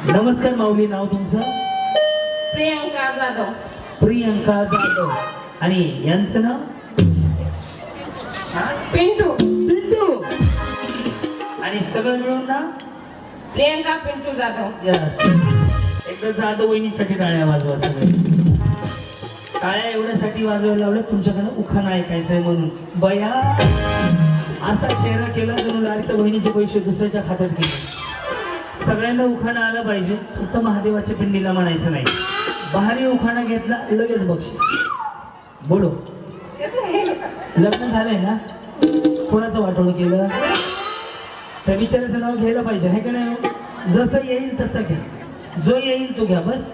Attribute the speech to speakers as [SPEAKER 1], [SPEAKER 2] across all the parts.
[SPEAKER 1] नमस्कार माऊली, नाव तुमचं?
[SPEAKER 2] प्रियंका जाधव.
[SPEAKER 1] प्रियंका जाधव. आणि यांचं नाव?
[SPEAKER 2] पिंटू.
[SPEAKER 1] पिंटू. आणि सगळं मिळून ना
[SPEAKER 2] प्रियंका पिंटू जाधव.
[SPEAKER 1] एकदा जाधव वहिनीसाठी टाळ्या वाजवा सगळे. टाळ्या एवढ्यासाठी वाजवायला लावलं तुमच्याकडे उखाणा ऐकायचंय म्हणून. बया असा चेहरा केला जणू लाडक्या बहिणीचे पैसे दुसऱ्याच्या खात्यात गेले. सगळ्यांना उखाणा आला पाहिजे, फक्त महादेवाच्या पिंडीला म्हणायचं नाही. भारी उखाणा घेतला लगेच बक्षीस. बोलो. लग्न झालंय ना? कोणाचं वाटोळ केलं? त्या बिचाऱ्याचं नाव घ्यायला पाहिजे आहे का नाही? जसं येईल तसं घ्या, जो येईल तो घ्या बस.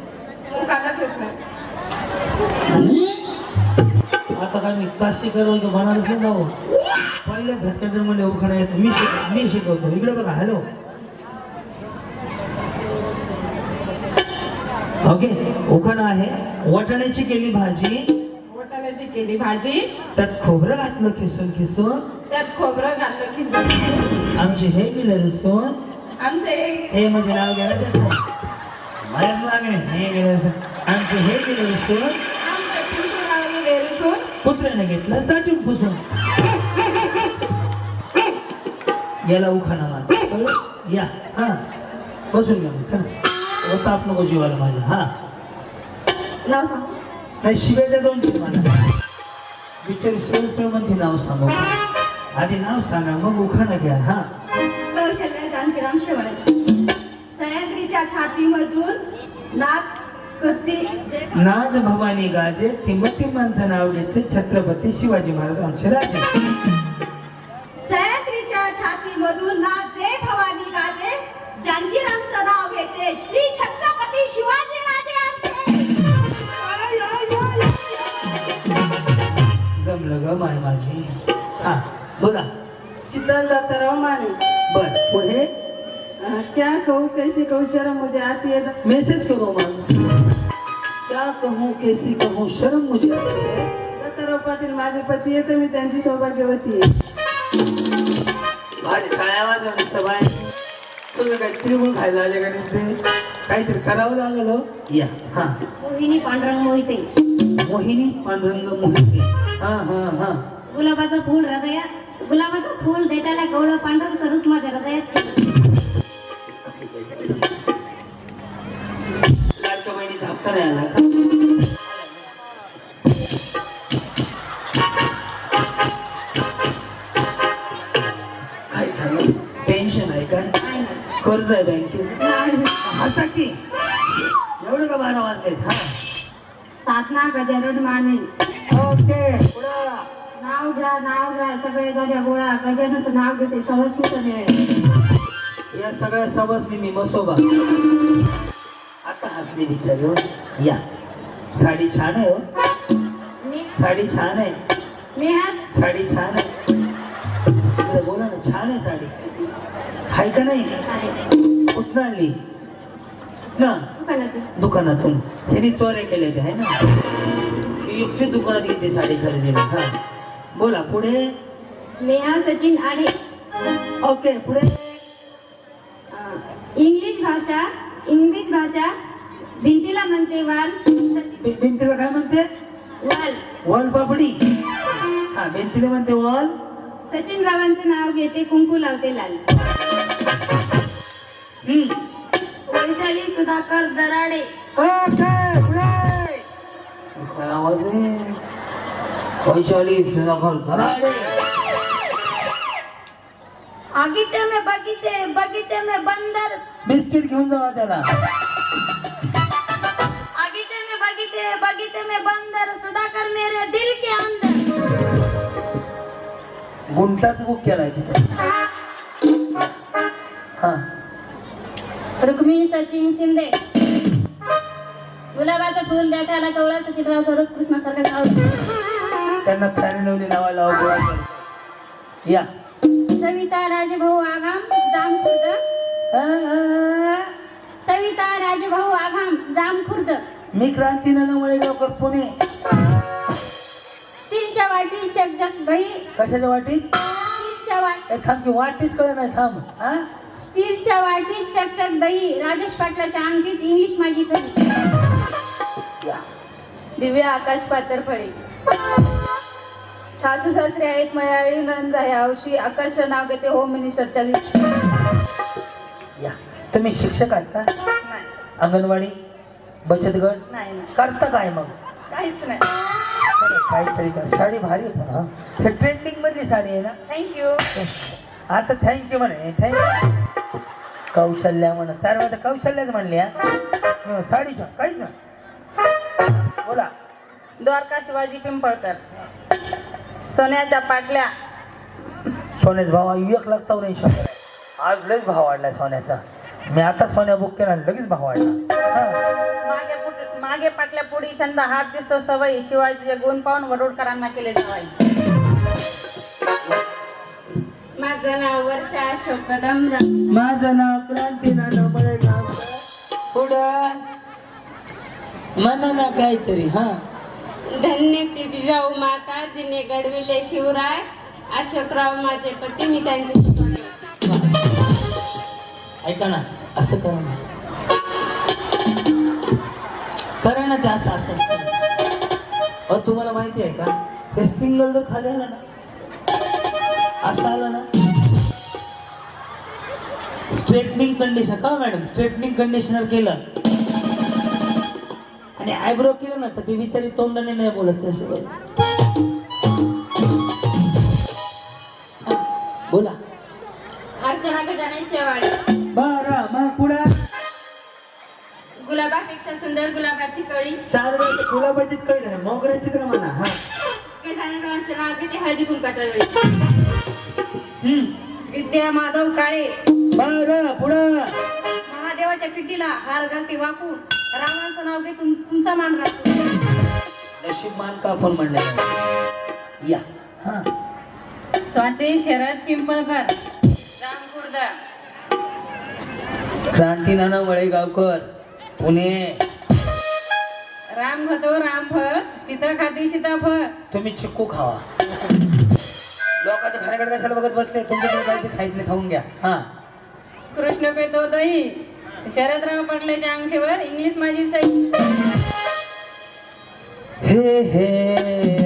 [SPEAKER 1] आता काय मी काशी करू की बनारस नाही जाऊ? पहिल्या झटक्यात जर मला उखाणा येतो मी शिकवतो. इकडे बघा. हॅलो. ओके. उखाणा आहे. वाटाण्याची केली भाजी,
[SPEAKER 2] वाटाण्याची केली भाजी,
[SPEAKER 1] त्यात खोबरं घातलं खिसून खिसून,
[SPEAKER 2] त्यात खोबरं घातलं खिसून,
[SPEAKER 1] आमचे हे गेलं रुसून.
[SPEAKER 2] आमचे
[SPEAKER 1] हे म्हणजे नाव घ्यायला त्याचं माझ्याच मागे हे गेलं रुसून. आमचे हे गेलं रुसून,
[SPEAKER 2] आमचे पिंटू गावले गेरसून,
[SPEAKER 1] कुत्र्याने घेतलं चाटून पुसून. याला उखाणा मान. या. हा बसून घ्या मग. चला होता आप नको जीवाला माझ्या. हा
[SPEAKER 2] नाव सांग.
[SPEAKER 1] नाही शिवायच्या दोन मला विचार सोय म्हणते नाव सांगू. आधी नाव सांगा मग उखाणा घ्या. हा.
[SPEAKER 3] कौशल्य कांतीराम शेवाळे. सह्याद्रीच्या छातीमधून नाथ करते
[SPEAKER 1] नाद भवानी गाजे, किंमती माणसं नाव घेते छत्रपती शिवाजी महाराज आमचे राजे.
[SPEAKER 3] सह्याद्रीच्या छातीमधून नाथ जय भवानी गाजे, जानकीरामचं नाव घेते श्री छत्रपती शिवाजी राजे आमचे.
[SPEAKER 1] जमलं ग माय माझी. हा बोला.
[SPEAKER 4] शीतल दत्तराव माने.
[SPEAKER 1] बर पुढे.
[SPEAKER 4] क्या कहूँ कैसी कहूँ शर्म मुझे आती है.
[SPEAKER 1] मेसेज करो मग. क्या कहूँ कैसी कहूँ शर्म मुझे आती है.
[SPEAKER 4] दत्तराव पाटील माझे पती आहे तर मी त्यांची सौभाग्यवती आहे.
[SPEAKER 1] भारी काय आवाज आणि सबाय. तुम्ही काय त्रिगुण खायला आले का नुसते? काहीतरी करावं लागलं हो. या. हा.
[SPEAKER 3] मोहिनी पांडुरंग मोहिते.
[SPEAKER 1] मोहिनी पांडुरंग मोहिते. हा हा हा.
[SPEAKER 3] गुलाबाचं फूल हृदयात, गुलाबाचं फूल देताला गवळं पांढरं करूच माझ्या हृदयात.
[SPEAKER 1] लाडक्या बहिणीचा हप्ता नाही आला का? काय झालं? टेन्शन आहे काय? कर्ज आहे बँकेचं? हसा की. एवढं का 12 वाजलेत? हा.
[SPEAKER 3] साधना गजानन माने.
[SPEAKER 1] ओके पुढं.
[SPEAKER 3] नाव घ्या सगळे जाण्या गोळा. गजाननचं नाव घेते सहस्तीचं वेळ.
[SPEAKER 1] या सगळ्या सवसनी मी मसोबा. आता हसली बिचारी हो. या. साडी छान आहे हो. साडी छान आहे. साडी छान आहे. इकडे बोला ना. छान आहे साडी. हाय का नाही? कुठं आणली ना? दुकानातून. ह्यानी चोऱ्या केल्या ते आहे ना. युक्ती दुकानात घेते साडी खरेदीला. हा बोला पुढे.
[SPEAKER 3] नेहा सचिन आडे.
[SPEAKER 1] ओके पुढे.
[SPEAKER 3] इंग्लिश भाषा भिंतीला म्हणते वाल.
[SPEAKER 1] भिंतीला काय म्हणते?
[SPEAKER 3] वाल.
[SPEAKER 1] वॉल पापडी. हा भिंतीला म्हणते वॉल.
[SPEAKER 3] सचिन बाबांचं नाव घेते कुंकू लावते लाल. वैशाली सुधाकर दराडे.
[SPEAKER 1] ओके पुढे. काय आवाज आहे? वैशाली सुधाकर दराडे.
[SPEAKER 3] आगीचे में बगीचे, बगीचे में बंदर.
[SPEAKER 1] बिस्किट घेऊन जावा त्याला.
[SPEAKER 3] आगीचे में बगीचे, बगीचे में बंदर. सुधाकर मेरे दिल के अंदर.
[SPEAKER 1] गुंटाच बुक केलाय तिथे. हा.
[SPEAKER 3] रुक्मिणी सचिन शिंदे. गुलाबाचं फुल देखायला कवळाचं चित्र करू कृष्णासारखं नाव.
[SPEAKER 1] त्यांना फॅन लावली लावायला लावा. या.
[SPEAKER 3] सविता राजभाऊ आगाम जामखुर्द. सविता राजभाऊ आगाम जामखुर्द.
[SPEAKER 1] मी क्रांतीनाना मळेगावकर पुणे.
[SPEAKER 3] स्टीलच्या वाटी चकचक दही.
[SPEAKER 1] कशाच्या वाटी?
[SPEAKER 3] स्टीलच्या वाटी.
[SPEAKER 1] थांब की वाटीच कळ नाही. थांब. हा
[SPEAKER 2] स्टीलच्या वाटीत चकचक दही, राजेश पाटलाच्या अंगठीत इंग्लिश माझी सही.
[SPEAKER 1] या.
[SPEAKER 2] दिव्या आकाश पातरफळे. सासू सासरे आहेत मयाळी, नंद आहे हौशी, आकाश नाव घेते होम मिनिस्टरच्या दिवशी.
[SPEAKER 1] या. तुम्ही शिक्षक आहात का?
[SPEAKER 2] नाही
[SPEAKER 1] अंगणवाडी, बचत गट
[SPEAKER 2] नाही
[SPEAKER 1] करता काय मग?
[SPEAKER 2] काहीच नाही.
[SPEAKER 1] काहीतरी का. साडी भारी आहे पण हा. हे ट्रेंडिंग मधली साडी आहे ना.
[SPEAKER 2] थँक्यू.
[SPEAKER 1] असं थँक्यू म्हणे. थँक्यू. कौशल्या म्हण 4 वेळा कौशल्याच म्हणली हा. साडी छान काहीच नाही. बोला.
[SPEAKER 2] द्वारका शिवाजी पिंपळकर. सोन्याच्या पाटल्या.
[SPEAKER 1] सोन्याचा भाव 1,84,000. आज लयच भाव वाढलाय सोन्याचा. मी आता सोन्या बुक केला लगेच भाव वाढला.
[SPEAKER 2] मागे पाटल्या पुढी छंद हात दिसतो सवयी, शिवाजीचे गुण पाहून वडोदकरांना केले जावाई. माझं नाव वर्षा अशोक कदम.
[SPEAKER 1] माझं नाव क्रांती नाना मळेगाव. पुढं म्हणा ना काहीतरी. हा.
[SPEAKER 2] धन्य ती जिजाऊ माता जिने घडविले शिवराय, अशोकराव माझे पती, मी त्यांचे
[SPEAKER 1] ऐका ना असं करा ना. करा ना ते असं असं असतं. तुम्हाला माहिती आहे का हे सिंगल जर खाली आलं ना असं आलं ना स्ट्रेटनिंग कंडिशन का मॅडम स्ट्रेटनिंग कंडिशनर केलं आणि आयब्रो केलं ना तर ते विचारी तोंडाने नाही बोलत असे बोल. बोला.
[SPEAKER 2] अर्चना गजानन शेवाळे.
[SPEAKER 1] बरं मग पुढे
[SPEAKER 2] गुलाबापेक्षा सुंदर गुलाबाची कळी.
[SPEAKER 1] 4 वेळा गुलाबाचीच कळी झाली. मोगऱ्याची तर म्हणा. हा.
[SPEAKER 2] गजाननरावांचे नाव घेते हळदी कुंकाच्या वेळी. विद्या माधव काळे.
[SPEAKER 1] बरं पुढं
[SPEAKER 2] महादेवाच्या पिंडीला हार घालते वाकून, रामांचं नाव घेतून तुमचा मान राखतो.
[SPEAKER 1] नशीब मान का आपण म्हणले. या. हा.
[SPEAKER 2] स्वाती शरद पिंपळकर. रामकुर्दा.
[SPEAKER 1] क्रांती नाना मळेगावकर पुणे.
[SPEAKER 2] राम खातो रामफळ, सीता खाती सीताफळ.
[SPEAKER 1] तुम्ही चिक्कू खावा. लोकांच्या खाण्याकडे कशाला बघत बसले. तुमच्याकडे काय ते खायचं खाऊन घ्या. हा.
[SPEAKER 2] कृष्ण पेतो दही. शरदराव पाटलाच्या अंगठीवर इंग्लिश माझी सही.
[SPEAKER 1] हे हे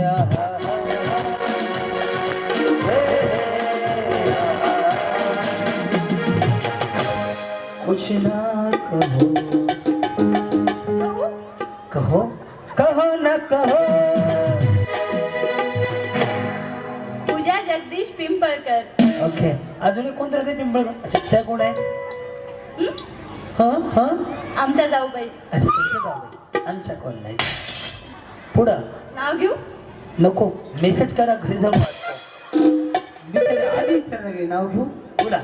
[SPEAKER 1] आहा. कुछ ना कहो कहो कहो न कहो.
[SPEAKER 2] पूजा जगदीश पिंपळकर.
[SPEAKER 1] ओके. अजून एक कोणतं ते पिंपळकर. अच्छा त्या कोण आहे? हा हा.
[SPEAKER 2] आमच्या जाऊबाई.
[SPEAKER 1] अच्छा तुमच्या गाव आमच्या कोण नाही. पुढं
[SPEAKER 2] नाव घेऊ.
[SPEAKER 1] नको मेसेज करा घरी जाऊन वाचतो. आधी विचारणार नाव घेऊ. पुढा.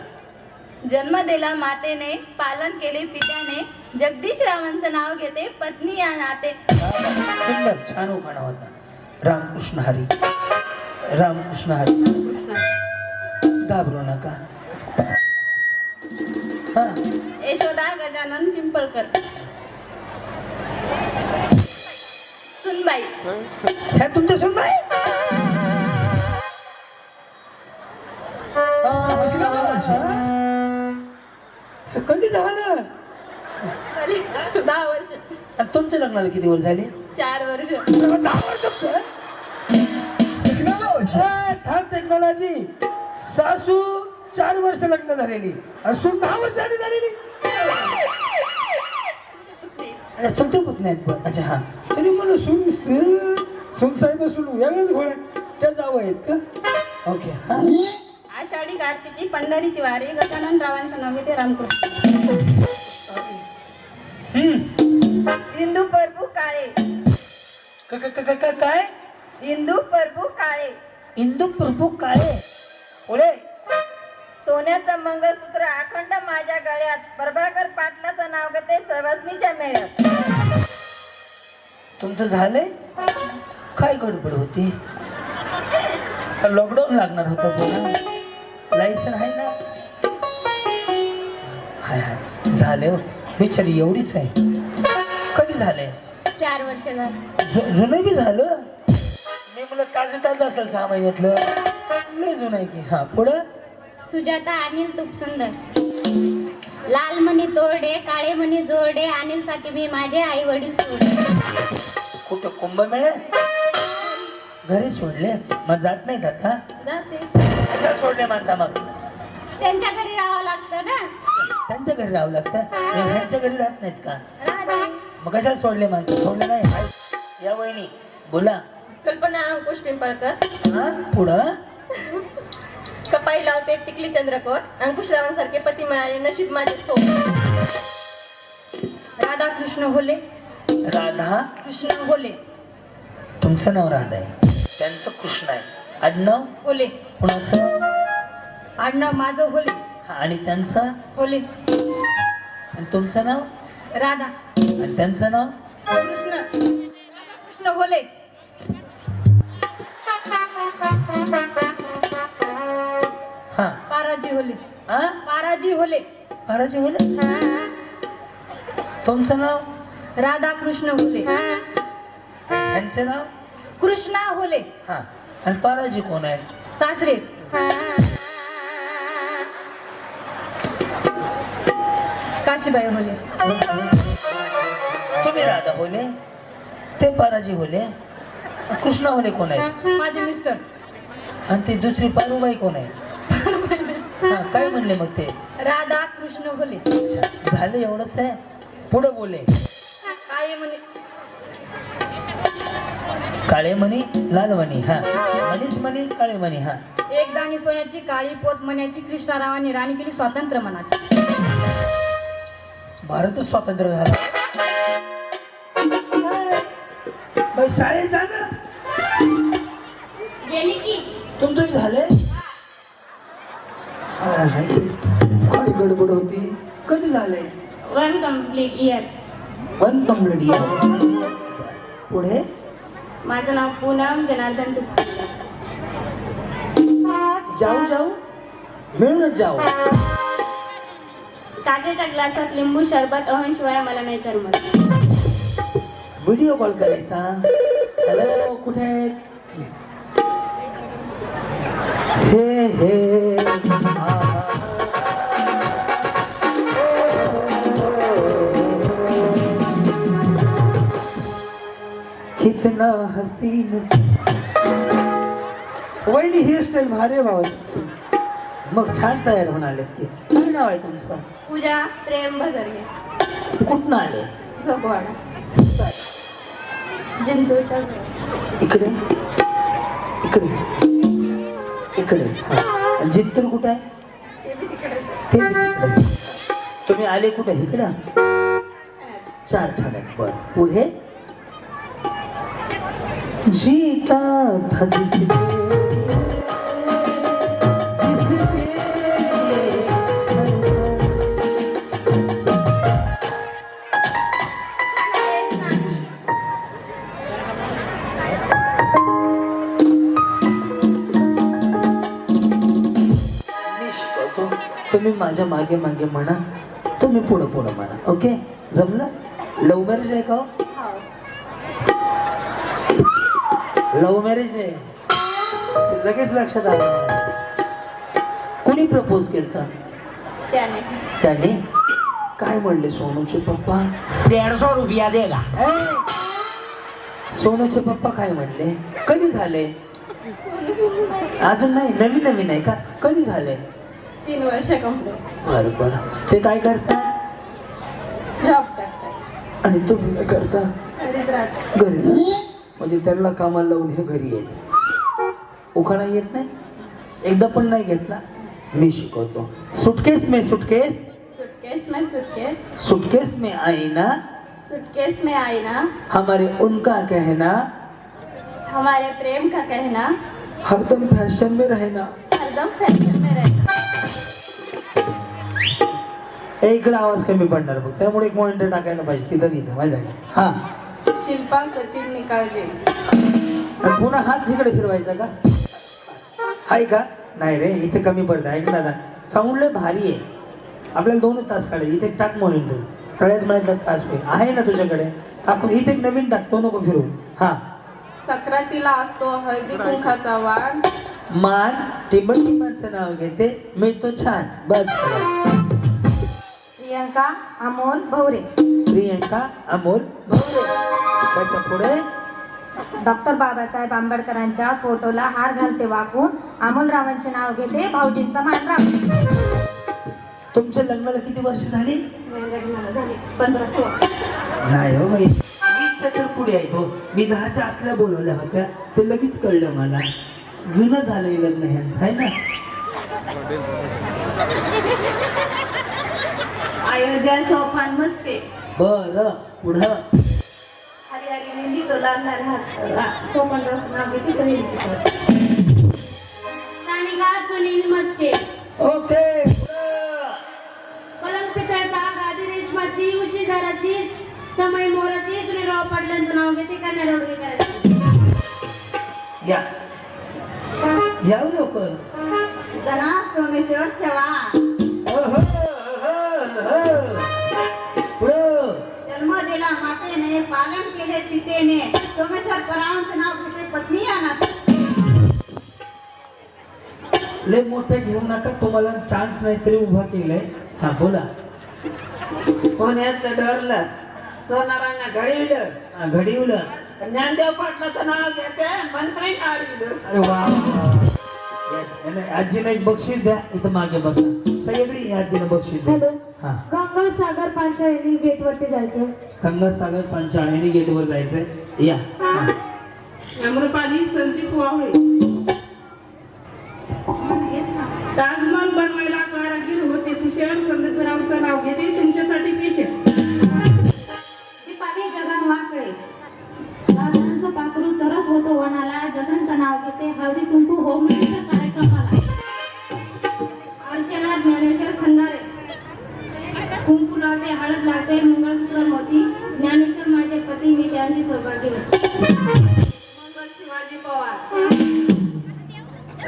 [SPEAKER 2] जन्म दिला मातेने, पालन केले पित्याने, जगदीश रावांचं नाव घेते पत्नी या नाते.
[SPEAKER 1] सुंदर छान उखाणा होता. रामकृष्ण हरी रामकृष्ण हरी. घाबरू नका. हा.
[SPEAKER 2] यशोदा गजानन पिंपळकर. सुनबाई.
[SPEAKER 1] ह्या तुमच्या सुन नाही. कधी झालं?
[SPEAKER 2] 10 वर्ष.
[SPEAKER 1] आणि तुमच्या लग्नाला किती वर्ष झाले?
[SPEAKER 2] 4 वर्ष.
[SPEAKER 1] 10 वर्ष. थांब टेक्नॉलॉजी. सासू 4 वर्ष लग्न झालेली आणि सून 10 वर्ष आधी झालेली. चुलते पुतणे आहेत पण. अच्छा हा. तरी म्हणून सून साहेब सून वेगळंच घोळ त्या जावं आहेत का? ओके. हा.
[SPEAKER 2] आषाढी कार्तिकी पंढरीची वारी, गजानन रावांचं नाव घेते रामकृष्ण.
[SPEAKER 3] इंदू प्रभू काळे.
[SPEAKER 1] काय?
[SPEAKER 3] इंदू प्रभू काळे.
[SPEAKER 1] इंदू प्रभू काळे. पुढे.
[SPEAKER 3] सोन्याचं मंगळसूत्र अखंड माझ्या गळ्यात, प्रभाकर पाटलाचं नाव घेते सवासनीच्या मेळ्यात.
[SPEAKER 1] तुमचं झालंय काय गडबड होती? लॉकडाऊन लागणार होतं बोला. लायसन आहे ना? हाय हाय झाले हो. बिचारी एवढीच आहे. कधी झालंय?
[SPEAKER 2] 4 वर्ष झाली.
[SPEAKER 1] जुनं बी झालं. मी मला ताजं ताजं असेल 6 महिन्यातलं. लय जुनं आहे की. हा पुढं.
[SPEAKER 5] सुजाता अनिल तुप सुंदर. लाल मणी तोरडे, काळे मणी जोडे, अनिलसाठी मी माझे आई वडील सोडले.
[SPEAKER 1] कुठं कुंभमेळे घरी सोडले मग जात नाही का?
[SPEAKER 5] जाते.
[SPEAKER 1] कशा सोडले म्हणता मग?
[SPEAKER 5] त्यांच्या घरी राहावं लागतं ना.
[SPEAKER 1] त्यांच्या घरी राहावं लागतं. मग ह्यांच्या घरी राहत नाहीत का?
[SPEAKER 5] राहते.
[SPEAKER 1] मग कशाला सोडले म्हणता? सोडले नाही. या वहिनी बोला.
[SPEAKER 2] कल्पना अंकुश पिंपळकर.
[SPEAKER 1] हा पुढं
[SPEAKER 2] कपाई लावते टिकली चंद्रकोर. अंकुशरावांसारखे पती मिळाले नशीब माझे सो. राधा कृष्ण होले.
[SPEAKER 1] राधा
[SPEAKER 2] कृष्ण होले.
[SPEAKER 1] तुमचं नाव राधा आहे, त्यांचं कृष्ण आहे. आडनाव
[SPEAKER 2] होले.
[SPEAKER 1] कुणाचं?
[SPEAKER 2] आडनाव माझं होले.
[SPEAKER 1] हा, आणि त्यांचं?
[SPEAKER 2] होले.
[SPEAKER 1] आणि तुमचं नाव?
[SPEAKER 2] राधा.
[SPEAKER 1] आणि त्यांचं नाव?
[SPEAKER 2] कृष्ण. कृष्ण होले.
[SPEAKER 1] हा
[SPEAKER 2] पाराजी होले.
[SPEAKER 1] हा
[SPEAKER 2] पाराजी होले.
[SPEAKER 1] महाराज बोले. तुमचं नाव?
[SPEAKER 2] राधा कृष्ण होले.
[SPEAKER 1] त्यांचं नाव?
[SPEAKER 2] कृष्णा होले.
[SPEAKER 1] हा. आणि पाराजी कोण आहे?
[SPEAKER 2] सासरे. काशीबाई होले.
[SPEAKER 1] तुम्ही राधा होले, ते पाराजी होले. कृष्णा होले कोण आहे?
[SPEAKER 2] माझे मिस्टर.
[SPEAKER 1] आणि ती दुसरी पारुबाई कोण आहे? हा, काय म्हणले मग ते?
[SPEAKER 2] राधा कृष्ण होले.
[SPEAKER 1] झालं एवढंच आहे? पुढे बोले.
[SPEAKER 2] काय म्हणे?
[SPEAKER 1] काळे मणी लाल मणी. हा मणीच मणी काळे मणी. हा
[SPEAKER 2] एक दाणी सोन्याची काळी पोत मण्याची कृष्णारावांनी राणी केली स्वातंत्र्य मनाची.
[SPEAKER 1] भारतच स्वातंत्र्य झाला. बाई शाळेत जाणं
[SPEAKER 5] गेली की
[SPEAKER 1] तुमचं बी झालंय? काय गडबड होती? कधी झालंय?
[SPEAKER 5] 1 कम्प्लीट इयर.
[SPEAKER 1] 1 complete year. पुढे?
[SPEAKER 5] माझं नाव पूनम जनार्दन तुप सुंदर.
[SPEAKER 1] जाऊ जाऊ मिळूनच जाऊ.
[SPEAKER 5] काचेच्या ग्लासात लिंबू सरबत अहंशिवाय मला नाही करमत.
[SPEAKER 1] व्हिडिओ कॉल करायचा. हॅलो कुठे आहेत? हे हे कितना हसीन. वहिनी हेअरस्टाईल भारी आहे बाबा. मग छान तयार होऊन आलेत की. काय नाव आहे तुमचं?
[SPEAKER 3] पूजा प्रेम भदरगे.
[SPEAKER 1] कुठनं आले?
[SPEAKER 3] झोपवाडा. जिंतूरच्या
[SPEAKER 1] इकडे इकडे इकडे. हा. आणि जिंतूर कुठे आहे? ते बी तिकडेच. तुम्ही आले कुठे? इकडं 4 ठाण्यात. बर पुढे? जीता था जिसके तुम्ही माझ्या मागे मागे म्हणा, तुम्ही पुढं पुढं म्हणा. ओके जमलं? लव्ह मॅरेज आहे का? लव्ह मॅरेज आहे. ते लगेच लक्षात आलं. कोणी प्रपोज केलं? त्याने. काय म्हणले सोनूचे पप्पा?
[SPEAKER 6] 150 रुपया देगा.
[SPEAKER 1] सोनूचे पप्पा काय म्हणले? कधी झाले? अजून नाही, नवीन नवीन आहे का? कधी झाले?
[SPEAKER 3] 3 वर्ष कंप्लीट.
[SPEAKER 1] बरं बरं. ते काय करतात?
[SPEAKER 3] जॉब करतात.
[SPEAKER 1] आणि तुम्ही काय करता?
[SPEAKER 3] घरीच राहतात.
[SPEAKER 1] घरी म्हणजे त्यांना कामाला लावून हे घरी येते. उखाणा येत नाही? एकदा पण नाही घेतला? मी शिकवतो. सुटकेस में सुटकेस.
[SPEAKER 3] सूटकेस में सूटकेस.
[SPEAKER 1] सुटकेस में आईना.
[SPEAKER 3] सूटकेस में आईना.
[SPEAKER 1] हमारे उनका कहना.
[SPEAKER 3] हमारे प्रेम का कहना.
[SPEAKER 1] हरदम फैशन में रहना.
[SPEAKER 3] हरदम फैशन में रहना.
[SPEAKER 1] इकडे आवाज कमी पडणार बघ, त्यामुळे एक मॉनिटर टाकायला पाहिजे तिथं इथं माहिती आहे का? हा.
[SPEAKER 3] शिल्पा सचिन निकाळजे.
[SPEAKER 1] आणि पुन्हा हाच इकडे फिरवायचा का? आहे का? नाही रे, इथे कमी पडतं. ऐक ना, साऊंड लय भारी आहे. आपल्याला 2 तास काढेल. इथे टाक मॉनिटर. तळ्यात मळ्यात तास होईल. आहे ना तुझ्याकडे? टाकून इथे एक नवीन टाकतो, नको फिरू. हा.
[SPEAKER 3] सक्रातीला असतो हळदी कुंकाचा वाण.
[SPEAKER 1] मान टिबटिमांचं नाव घेते मी तो छान बस
[SPEAKER 7] प्रियंका अमोल भवरे.
[SPEAKER 1] प्रियंका अमोल भवरे. त्याच्या पुढे
[SPEAKER 7] डॉक्टर बाबासाहेब आंबेडकरांच्या फोटोला हार घालते वाकून अमोलरावांचे नाव घेते भाऊजींचा मान राखून.
[SPEAKER 1] तुमच्या लग्नाला किती वर्ष झाली?
[SPEAKER 7] 15-16.
[SPEAKER 1] नाही हो बाई 20च्या तर पुढे आहे तो. मी 10च्या आतल्या बोलवल्या होत्या ते लगेच कळलं मला. जुनं झालंय लग्न ह्यांचं आहे ना.
[SPEAKER 2] अयोध्या सोपान मस्के.
[SPEAKER 1] बरं पुढं
[SPEAKER 2] हरी हरी मेहंदी तो लाल लाल हात सोपानरावचं नाव घेते सहेली किशोर. सानिका सुनील मस्के.
[SPEAKER 1] ओके
[SPEAKER 2] पलंग पितळचा गादी रेशमाची उशी झाराची समय मोराची सुनीलराव पाटलांचं नाव घेते कन्या रोडगेकरांची.
[SPEAKER 1] या लवकर.
[SPEAKER 3] जना सोमेश्वर चव्हाण.
[SPEAKER 1] पुढं
[SPEAKER 3] जन्म दिला मातेने पालन केले पितेने सोमेश्वर परावांचं नाव घेते पत्नी अनाथ.
[SPEAKER 1] लय मोठे घेऊ नका तुम्हाला चान्स नाही तरी उभा केलाय. हा बोला.
[SPEAKER 4] सोन्याचं डरलं सोनारांना घडीवलं
[SPEAKER 1] घडीवलं.
[SPEAKER 4] ज्ञानदेव पाटलाचं नाव घेते मंत्री काढलं.
[SPEAKER 1] अरे वा आजीला एक बक्षीस द्या. इथं मागे बसा सगळी या आजीला बक्षीस द्या. हा
[SPEAKER 7] गंगासागर पांचाळी गेट वरती जायचं.
[SPEAKER 1] गंगासागर पंचाळणी गेटवर जायचंय. या हा.
[SPEAKER 4] अमृपाली संदीप वावळे. ताजमहल बनवायला कारागीर होते कुशल संदीपरावचं नाव घेते तुमच्यासाठी पेशंट.
[SPEAKER 7] दीपाली जगन वाकडे. राजांचं पाखरू चरत होतो वनाला जगनचं नाव घेते हळदी कुंकू होमच्या कार्यक्रमाला.
[SPEAKER 2] अर्चना ज्ञानेश्वर खंदारे. कुंकू लावते हळद लागते मंगळसूत्र मोती ज्ञानेश्वर माझे पती मी त्यांची सौभाग्य.
[SPEAKER 4] शिवाजी पवार.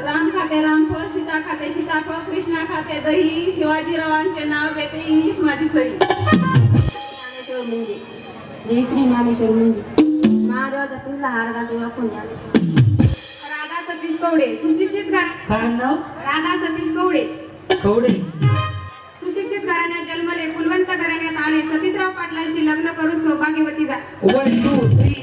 [SPEAKER 4] राम खाते रामफळ सीता खाते सीताफळ कृष्णा खाते दही शिवाजीरावांचे नाव घेते इंग्लिश माझी सही.
[SPEAKER 7] ज्ञानेश्वर मुंजे. जय श्री ज्ञानेश्वर मुंजे. महादेवाचा पिल्ला हार घालते वाकून ज्ञानेश्वर.
[SPEAKER 3] राधा सतीश कवडे सुशिक्षित
[SPEAKER 1] काय नाव?
[SPEAKER 3] राधा सतीश कवडे
[SPEAKER 1] कवडे.
[SPEAKER 3] सुशिक्षित घराण्यात जन्मले कुलवंत घराण्यात आले सतीशराव पाटलांशी लग्न करून सौभाग्यवती झाले.
[SPEAKER 1] 1 2 3